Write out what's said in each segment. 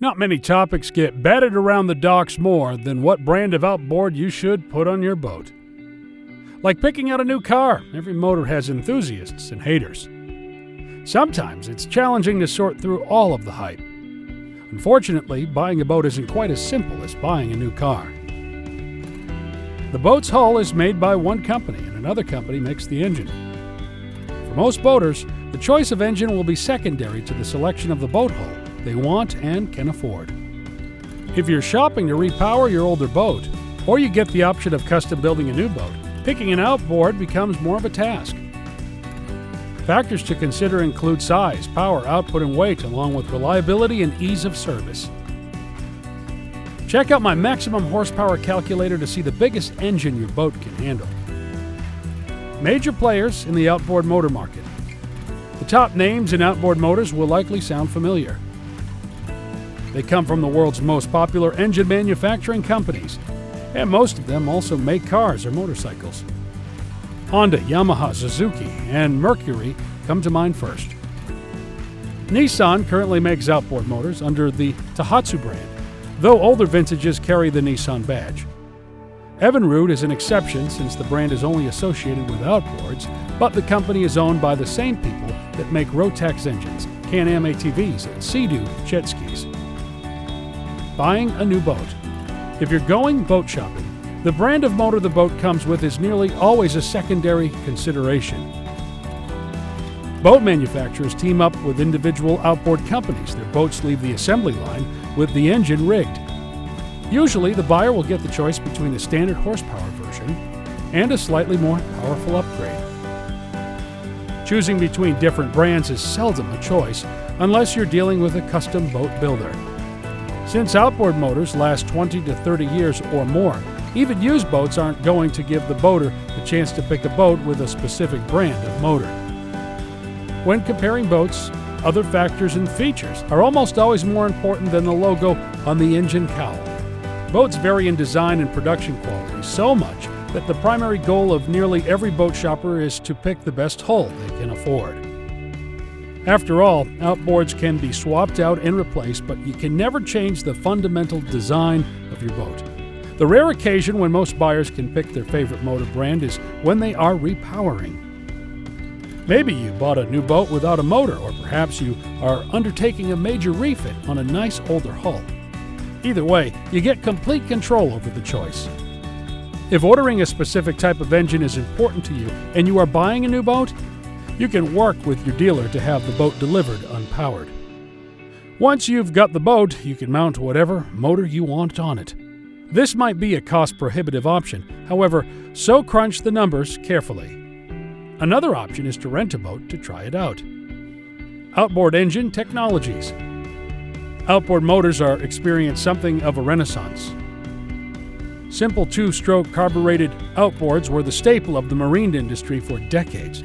Not many topics get batted around the docks more than what brand of outboard you should put on your boat. Like picking out a new car, every motor has enthusiasts and haters. Sometimes it's challenging to sort through all of the hype. Unfortunately, buying a boat isn't quite as simple as buying a new car. The boat's hull is made by one company and another company makes the engine. For most boaters, the choice of engine will be secondary to the selection of the boat hull they want and can afford. If you're shopping to repower your older boat, or you get the option of custom building a new boat, picking an outboard becomes more of a task. Factors to consider include size, power, output, and weight, along with reliability and ease of service. Check out my maximum horsepower calculator to see the biggest engine your boat can handle. Major players in the outboard motor market. The top names in outboard motors will likely sound familiar. They come from the world's most popular engine manufacturing companies, and most of them also make cars or motorcycles. Honda, Yamaha, Suzuki, and Mercury come to mind first. Nissan currently makes outboard motors under the Tohatsu brand, though older vintages carry the Nissan badge. Evinrude is an exception since the brand is only associated with outboards, but the company is owned by the same people that make Rotax engines, Can-Am ATVs, and Sea-Doo jet skis. Buying a new boat. If you're going boat shopping, the brand of motor the boat comes with is nearly always a secondary consideration. Boat manufacturers team up with individual outboard companies. Their boats leave the assembly line with the engine rigged. Usually, the buyer will get the choice between a standard horsepower version and a slightly more powerful upgrade. Choosing between different brands is seldom a choice unless you're dealing with a custom boat builder. Since outboard motors last 20 to 30 years or more, even used boats aren't going to give the boater the chance to pick a boat with a specific brand of motor. When comparing boats, other factors and features are almost always more important than the logo on the engine cowl. Boats vary in design and production quality so much that the primary goal of nearly every boat shopper is to pick the best hull they can afford. After all, outboards can be swapped out and replaced, but you can never change the fundamental design of your boat. The rare occasion when most buyers can pick their favorite motor brand is when they are repowering. Maybe you bought a new boat without a motor, or perhaps you are undertaking a major refit on a nice older hull. Either way, you get complete control over the choice. If ordering a specific type of engine is important to you and you are buying a new boat, you can work with your dealer to have the boat delivered unpowered. Once you've got the boat, you can mount whatever motor you want on it. This might be a cost-prohibitive option, however, so crunch the numbers carefully. Another option is to rent a boat to try it out. Outboard engine technologies. Outboard motors are experiencing something of a renaissance. Simple two-stroke carbureted outboards were the staple of the marine industry for decades.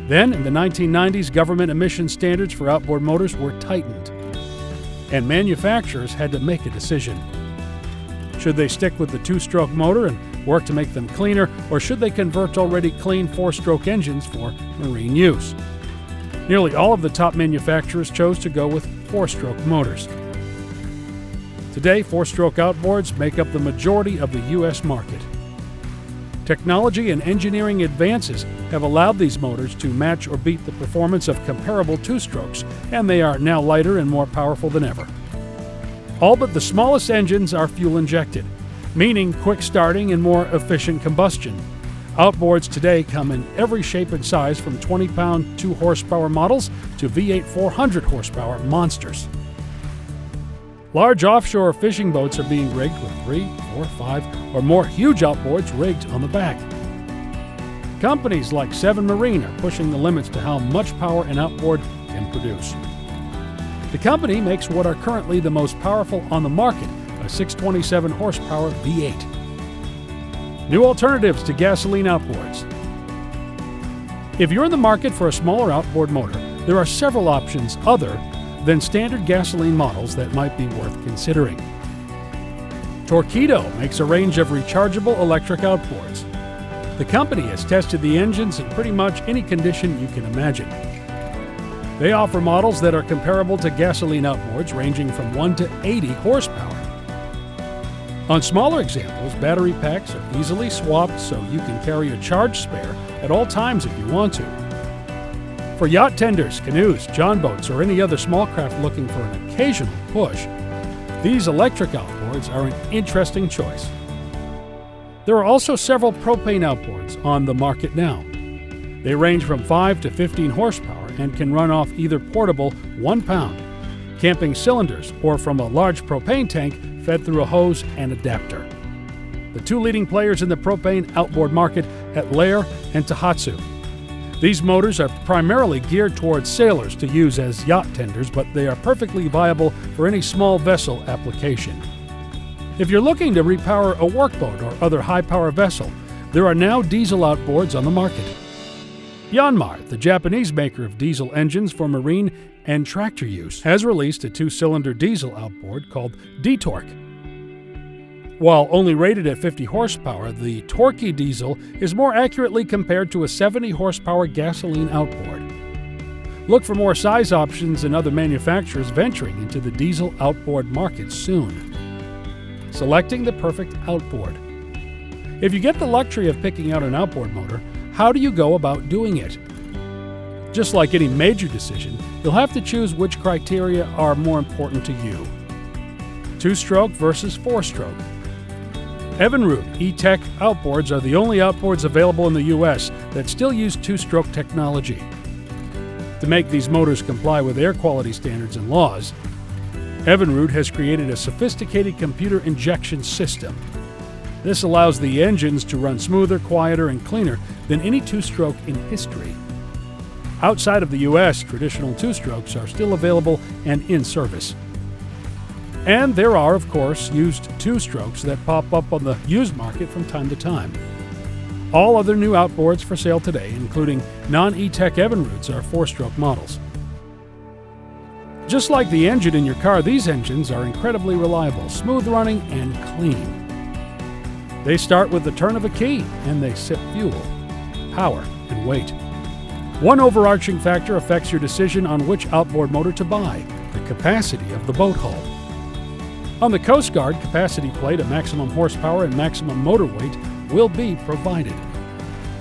Then, in the 1990s, government emission standards for outboard motors were tightened, and manufacturers had to make a decision. Should they stick with the two-stroke motor and work to make them cleaner, or should they convert already clean four-stroke engines for marine use? Nearly all of the top manufacturers chose to go with four-stroke motors. Today, four-stroke outboards make up the majority of the U.S. market. Technology and engineering advances have allowed these motors to match or beat the performance of comparable two-strokes, and they are now lighter and more powerful than ever. All but the smallest engines are fuel-injected, meaning quick starting and more efficient combustion. Outboards today come in every shape and size, from 20-pound 2-horsepower models to V8 400-horsepower monsters. Large offshore fishing boats are being rigged with 3, 4, 5, or more huge outboards rigged on the back. Companies like Seven Marine are pushing the limits to how much power an outboard can produce. The company makes what are currently the most powerful on the market, a 627-horsepower V8. New alternatives to gasoline outboards. If you're in the market for a smaller outboard motor, there are several options other than standard gasoline models that might be worth considering. Torqeedo makes a range of rechargeable electric outboards. The company has tested the engines in pretty much any condition you can imagine. They offer models that are comparable to gasoline outboards ranging from 1 to 80 horsepower. On smaller examples, battery packs are easily swapped so you can carry a charged spare at all times if you want to. For yacht tenders, canoes, john boats, or any other small craft looking for an occasional push, these electric outboards are an interesting choice. There are also several propane outboards on the market now. They range from 5 to 15 horsepower and can run off either portable 1-pound camping cylinders or from a large propane tank fed through a hose and adapter. The two leading players in the propane outboard market are Lair and Tohatsu. These motors are primarily geared towards sailors to use as yacht tenders, but they are perfectly viable for any small vessel application. If you're looking to repower a workboat or other high-power vessel, there are now diesel outboards on the market. Yanmar, the Japanese maker of diesel engines for marine and tractor use, has released a 2-cylinder diesel outboard called D-Torque. While only rated at 50 horsepower, the Torquey diesel is more accurately compared to a 70 horsepower gasoline outboard. Look for more size options and other manufacturers venturing into the diesel outboard market soon. Selecting the perfect outboard. If you get the luxury of picking out an outboard motor, how do you go about doing it? Just like any major decision, you'll have to choose which criteria are more important to you. 2-stroke versus 4-stroke. Evinrude E-Tech outboards are the only outboards available in the U.S. that still use 2-stroke technology. To make these motors comply with air quality standards and laws, Evinrude has created a sophisticated computer injection system. This allows the engines to run smoother, quieter, and cleaner than any 2-stroke in history. Outside of the U.S., traditional 2-strokes are still available and in service. And there are, of course, used 2-strokes that pop up on the used market from time to time. All other new outboards for sale today, including non-E-Tech Evinrudes, are 4-stroke models. Just like the engine in your car, these engines are incredibly reliable, smooth running, and clean. They start with the turn of a key, and they sip fuel, power, and weight. One overarching factor affects your decision on which outboard motor to buy: the capacity of the boat hull. On the Coast Guard capacity plate, a maximum horsepower and maximum motor weight will be provided.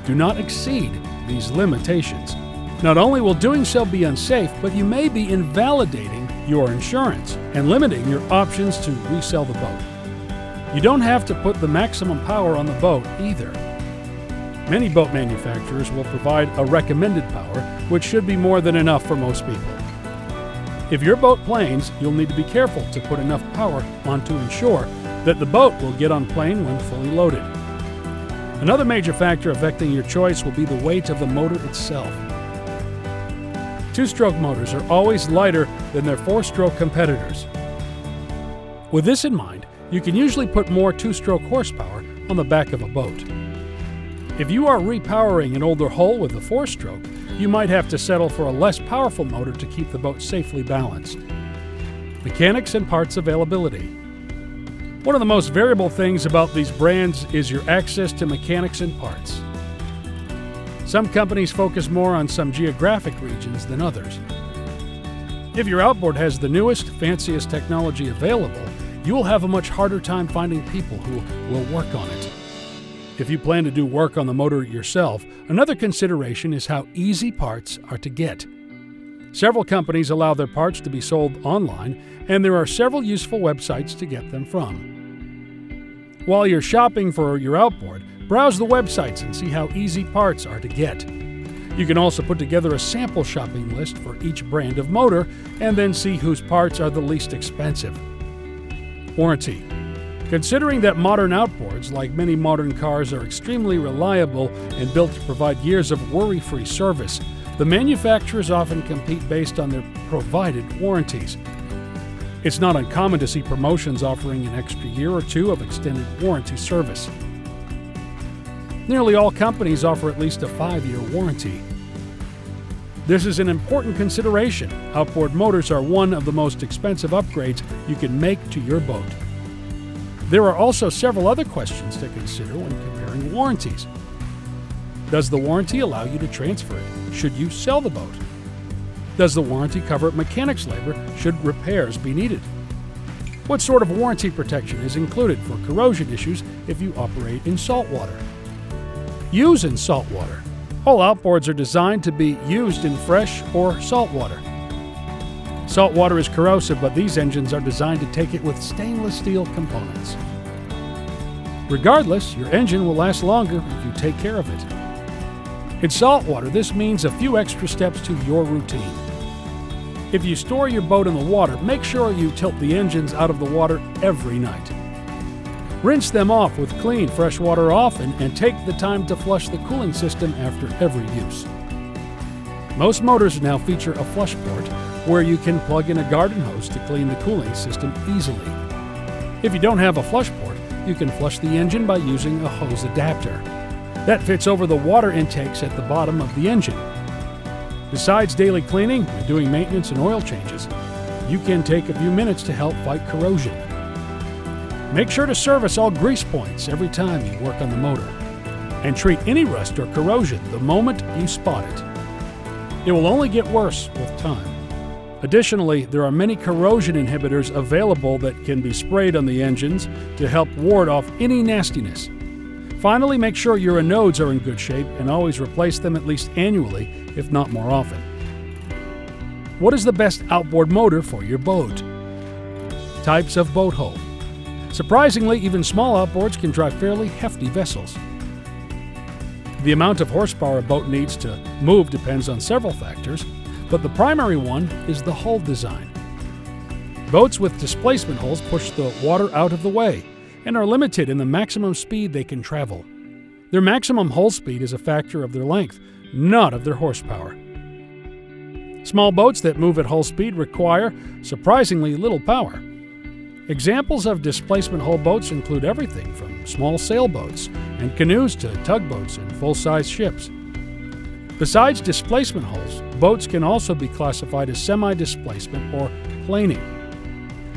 Do not exceed these limitations. Not only will doing so be unsafe, but you may be invalidating your insurance and limiting your options to resell the boat. You don't have to put the maximum power on the boat either. Many boat manufacturers will provide a recommended power, which should be more than enough for most people. If your boat planes, you'll need to be careful to put enough power on to ensure that the boat will get on plane when fully loaded. Another major factor affecting your choice will be the weight of the motor itself. 2-stroke motors are always lighter than their 4-stroke competitors. With this in mind, you can usually put more 2-stroke horsepower on the back of a boat. If you are repowering an older hull with a 4-stroke, you might have to settle for a less powerful motor to keep the boat safely balanced. Mechanics and parts availability. One of the most variable things about these brands is your access to mechanics and parts. Some companies focus more on some geographic regions than others. If your outboard has the newest, fanciest technology available, you will have a much harder time finding people who will work on it. If you plan to do work on the motor yourself, another consideration is how easy parts are to get. Several companies allow their parts to be sold online, and there are several useful websites to get them from. While you're shopping for your outboard, browse the websites and see how easy parts are to get. You can also put together a sample shopping list for each brand of motor and then see whose parts are the least expensive. Warranty. Considering that modern outboards, like many modern cars, are extremely reliable and built to provide years of worry-free service, the manufacturers often compete based on their provided warranties. It's not uncommon to see promotions offering an extra year or two of extended warranty service. Nearly all companies offer at least a 5-year warranty. This is an important consideration. Outboard motors are one of the most expensive upgrades you can make to your boat. There are also several other questions to consider when comparing warranties. Does the warranty allow you to transfer it? Should you sell the boat? Does the warranty cover mechanics labor should repairs be needed? What sort of warranty protection is included for corrosion issues if you operate in saltwater? Use in saltwater. All outboards are designed to be used in fresh or saltwater. Saltwater is corrosive, but these engines are designed to take it with stainless steel components. Regardless, your engine will last longer if you take care of it. In saltwater, this means a few extra steps to your routine. If you store your boat in the water, make sure you tilt the engines out of the water every night. Rinse them off with clean, fresh water often, and take the time to flush the cooling system after every use. Most motors now feature a flush port where you can plug in a garden hose to clean the cooling system easily. If you don't have a flush port, you can flush the engine by using a hose adapter. That fits over the water intakes at the bottom of the engine. Besides daily cleaning and doing maintenance and oil changes, you can take a few minutes to help fight corrosion. Make sure to service all grease points every time you work on the motor, and treat any rust or corrosion the moment you spot it. It will only get worse with time. Additionally, there are many corrosion inhibitors available that can be sprayed on the engines to help ward off any nastiness. Finally, make sure your anodes are in good shape and always replace them at least annually, if not more often. What is the best outboard motor for your boat? Types of boat hull. Surprisingly, even small outboards can drive fairly hefty vessels. The amount of horsepower a boat needs to move depends on several factors, but the primary one is the hull design. Boats with displacement hulls push the water out of the way and are limited in the maximum speed they can travel. Their maximum hull speed is a factor of their length, not of their horsepower. Small boats that move at hull speed require surprisingly little power. Examples of displacement hull boats include everything from small sailboats and canoes to tugboats and full-size ships. Besides displacement hulls, boats can also be classified as semi-displacement or planing.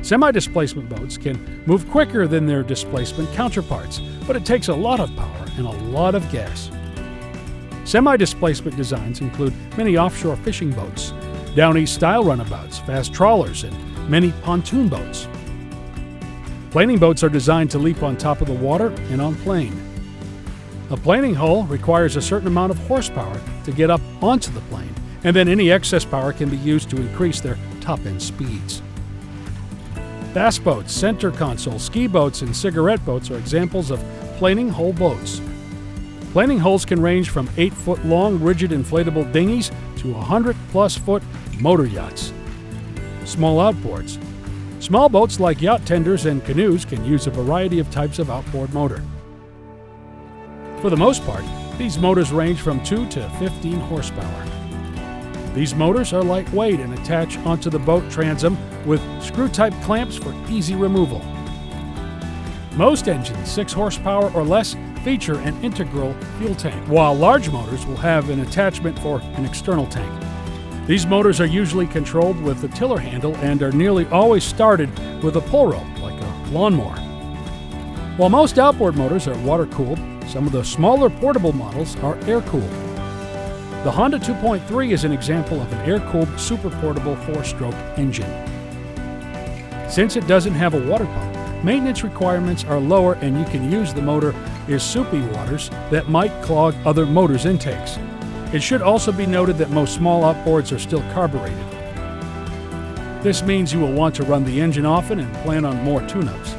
Semi-displacement boats can move quicker than their displacement counterparts, but it takes a lot of power and a lot of gas. Semi-displacement designs include many offshore fishing boats, down-east-style runabouts, fast trawlers, and many pontoon boats. Planing boats are designed to leap on top of the water and on plane. A planing hull requires a certain amount of horsepower to get up onto the plane, and then any excess power can be used to increase their top-end speeds. Bass boats, center console, ski boats, and cigarette boats are examples of planing hull boats. Planing hulls can range from 8-foot long rigid inflatable dinghies to 100-plus foot motor yachts. Small outboards. Small boats like yacht tenders and canoes can use a variety of types of outboard motor. For the most part, these motors range from 2 to 15 horsepower. These motors are lightweight and attach onto the boat transom with screw-type clamps for easy removal. Most engines, 6 horsepower or less, feature an integral fuel tank, while large motors will have an attachment for an external tank. These motors are usually controlled with a tiller handle and are nearly always started with a pull rope, like a lawnmower. While most outboard motors are water-cooled, some of the smaller portable models are air-cooled. The Honda 2.3 is an example of an air-cooled super-portable 4-stroke engine. Since it doesn't have a water pump, maintenance requirements are lower and you can use the motor in soupy waters that might clog other motors' intakes. It should also be noted that most small outboards are still carbureted. This means you will want to run the engine often and plan on more tune-ups.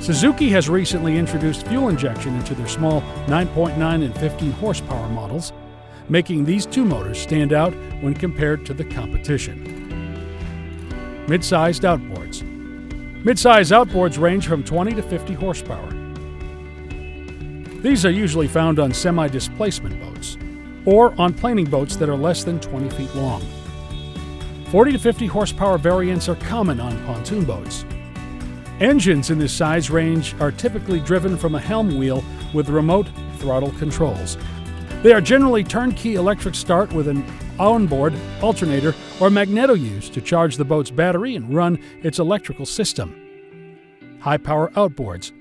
Suzuki has recently introduced fuel injection into their small 9.9 and 15 horsepower models, making these two motors stand out when compared to the competition. Mid-sized outboards. Mid-sized outboards range from 20 to 50 horsepower. These are usually found on semi-displacement boats or on planing boats that are less than 20 feet long. 40 to 50 horsepower variants are common on pontoon boats. Engines in this size range are typically driven from a helm wheel with remote throttle controls. They are generally turnkey electric start with an onboard alternator or magneto used to charge the boat's battery and run its electrical system. High-power outboards.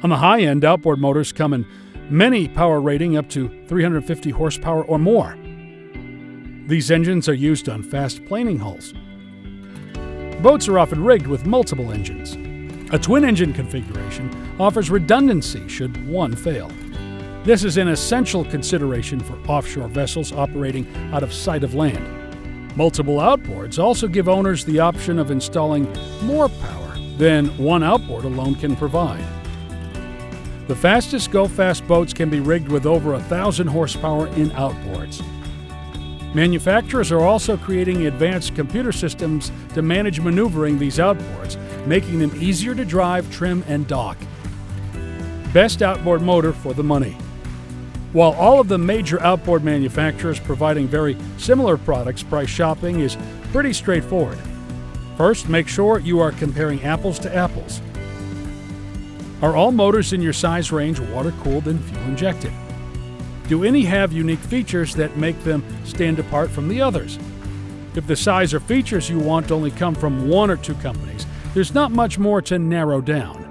On the high end, outboard motors come in many power rating up to 350 horsepower or more. These engines are used on fast planing hulls. Boats are often rigged with multiple engines. A twin-engine configuration offers redundancy should one fail. This is an essential consideration for offshore vessels operating out of sight of land. Multiple outboards also give owners the option of installing more power than one outboard alone can provide. The fastest go-fast boats can be rigged with over 1,000 horsepower in outboards. Manufacturers are also creating advanced computer systems to manage maneuvering these outboards, making them easier to drive, trim, and dock. Best outboard motor for the money. While all of the major outboard manufacturers providing very similar products, price shopping is pretty straightforward. First, make sure you are comparing apples to apples. Are all motors in your size range water-cooled and fuel-injected? Do any have unique features that make them stand apart from the others? If the size or features you want only come from one or two companies, there's not much more to narrow down.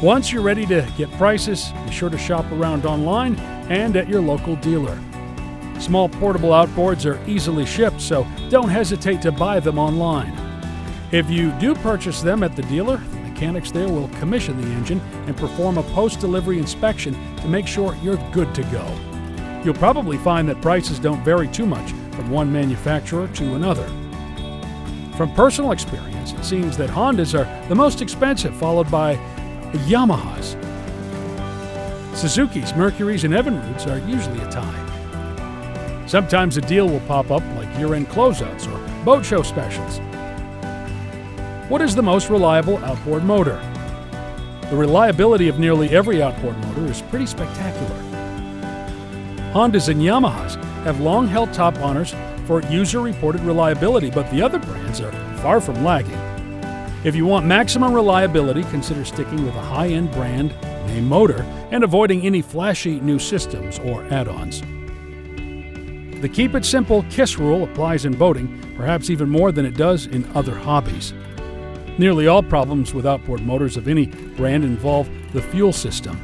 Once you're ready to get prices, be sure to shop around online and at your local dealer. Small portable outboards are easily shipped, so don't hesitate to buy them online. If you do purchase them at the dealer, the mechanics there will commission the engine and perform a post-delivery inspection to make sure you're good to go. You'll probably find that prices don't vary too much from one manufacturer to another. From personal experience, it seems that Hondas are the most expensive, followed by Yamahas. Suzuki's, Mercury's, and Evinrude's are usually a tie. Sometimes a deal will pop up like year-end closeouts or boat show specials. What is the most reliable outboard motor? The reliability of nearly every outboard motor is pretty spectacular. Hondas and Yamahas have long held top honors for user-reported reliability, but the other brands are far from lagging. If you want maximum reliability, consider sticking with a high-end brand name motor and avoiding any flashy new systems or add-ons. The keep it simple KISS rule applies in boating, perhaps even more than it does in other hobbies. Nearly all problems with outboard motors of any brand involve the fuel system.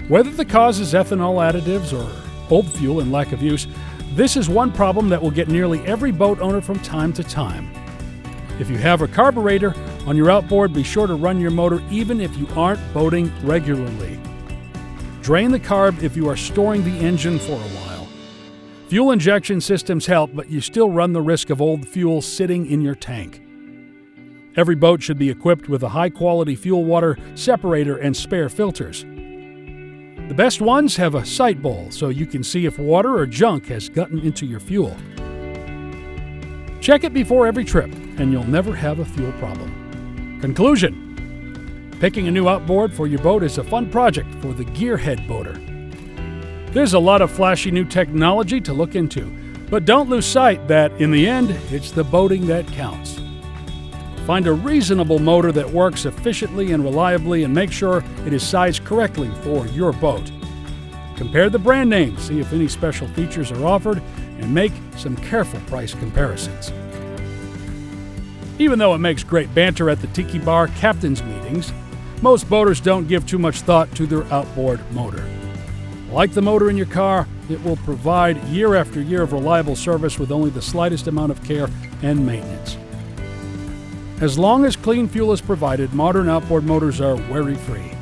Whether the cause is ethanol additives or old fuel and lack of use, this is one problem that will get nearly every boat owner from time to time. If you have a carburetor on your outboard, be sure to run your motor even if you aren't boating regularly. Drain the carb if you are storing the engine for a while. Fuel injection systems help, but you still run the risk of old fuel sitting in your tank. Every boat should be equipped with a high-quality fuel water separator and spare filters. The best ones have a sight bowl so you can see if water or junk has gotten into your fuel. Check it before every trip, and you'll never have a fuel problem. Conclusion: picking a new outboard for your boat is a fun project for the gearhead boater. There's a lot of flashy new technology to look into, but don't lose sight that, in the end, it's the boating that counts. Find a reasonable motor that works efficiently and reliably, and make sure it is sized correctly for your boat. Compare the brand names, see if any special features are offered, and make some careful price comparisons. Even though it makes great banter at the tiki bar captain's meetings, most boaters don't give too much thought to their outboard motor. Like the motor in your car, it will provide year after year of reliable service with only the slightest amount of care and maintenance. As long as clean fuel is provided, modern outboard motors are worry-free.